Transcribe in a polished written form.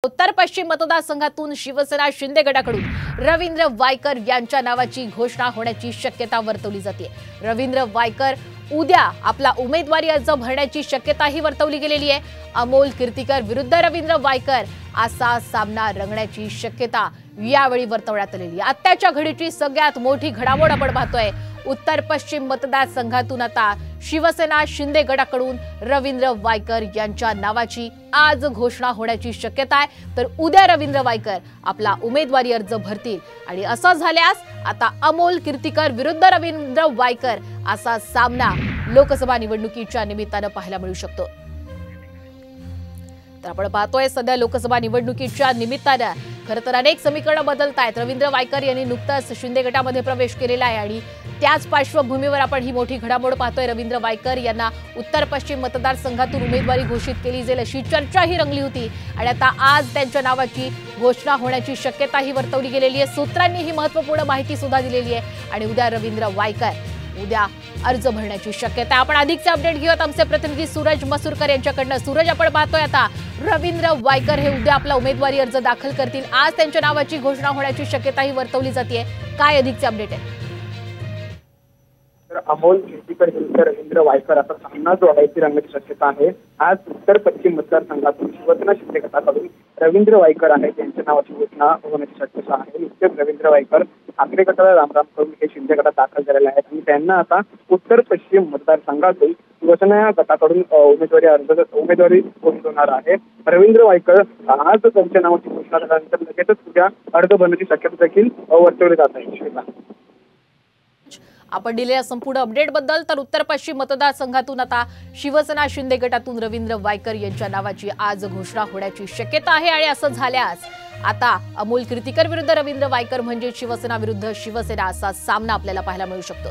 उत्तर पश्चिम मतदारसंघातून शिवसेना शिंदे गटाकडून रवींद्र वायकर यांच्या नावाची घोषणा होण्याची शक्यता वर्तवली जाते। रवींद्र वायकर उद्या आपला उमेदवारी अर्ज भरण्याची शक्यताही वर्तवली गेलेली आहे। अमोल कीर्तिकर विरुद्ध रवींद्र वायकर असा सामना रंगण्याची शक्यता यावेळी वर्तवण्यात आलेली आहे। आत्ताच्या घडीची सगळ्यात मोठी घडामोड आपण पाहतोय। उत्तर पश्चिम मतदारसंघातून आता शिवसेना शिंदे गटाकडून रवींद्र वायकर यांच्या नावाची आज घोषणा होण्याची शक्यता आहे। तर उद्या रवींद्र वायकर आपला उमेदवारी अर्ज भरतील आणि असं झाल्यास आता अमोल कीर्तिकर विरुद्ध रवींद्र वायकर असा सामना लोकसभा निवडणुकीच्या निमित्तानं पाहायला मिळू शकतो। तर आपण पाहतोय सध्या लोकसभा निवडणुकीच्या निमित्तानं खरं तर अनेक समीकरणं बदलत आहेत। रवींद्र वायकर यांनी नुकताच शिंदे गटामध्ये प्रवेश केलेला आहे आणि त्याच पार्श्वभूमीवर आपण ही मोठी घडामोड पाहतोय। रवींद्र वायकर यांना उत्तर पश्चिम मतदारसंघातून उमेदवारी घोषित केली जाईल अशी चर्चाही रंगली होती आणि आता आज त्यांच्या नावाची घोषणा होण्याची शक्यताही वर्तवली गेलेली आहे। सूत्रांनी ही महत्त्वपूर्ण माहिती सुद्धा दिलेली आहे आणि उद्या रवींद्र वायकर उद्या अर्ज भरण्याची शक्यता। आपण अधिकचे अपडेट घेऊयात आमचे प्रतिनिधी सूरज मसूरकर यांच्याकडनं। सूरज, आपण पाहतोय आता रवींद्र वायकर हे उद्या आपला उमेदवारी अर्ज दाखल करतील। आज त्यांच्या नावाची घोषणा होण्याची शक्यताही वर्तवली जाते। काय अधिकचे अपडेट आहे? अमोल कीर्तिकर विरुद्ध रवींद्र वायकर असा सामना जो आहे ती रंगण्याची शक्यता आहे। आज उत्तर पश्चिम मतदारसंघातून शिवसेना शिंदे गटाकडून रवींद्र वायकर आहेत त्यांच्या नावाची घोषणा होण्याची शक्यता आहे। नुकतेच रवींद्र वायकर ठाकरे गटाला रामराम करून हे शिंदे गटात दाखल झालेले आहेत आणि त्यांना आता उत्तर पश्चिम मतदारसंघातून शिवसेना गटाकडून उमेदवारी घोषित होणार आहे। रवींद्र वायकर आज त्यांच्या नावाची घोषणा झाल्यानंतर लगेचच उद्या अर्ज भरण्याची शक्यता देखील वर्तवली जात आहे। आपण दिलेल्या संपूर्ण अपडेट बद्दल। तर उत्तर पश्चिम मतदारसंघातून आता शिवसेना शिंदे गटातून रवींद्र वायकर यांच्या नावाची आज घोषणा होण्याची शक्यता आहे आणि असं झाल्यास आता अमोल कीर्तिकर विरुद्ध रवींद्र वायकर म्हणजे शिवसेना विरुद्ध शिवसेना असा सामना आपल्याला पाहायला मिळू शकतो।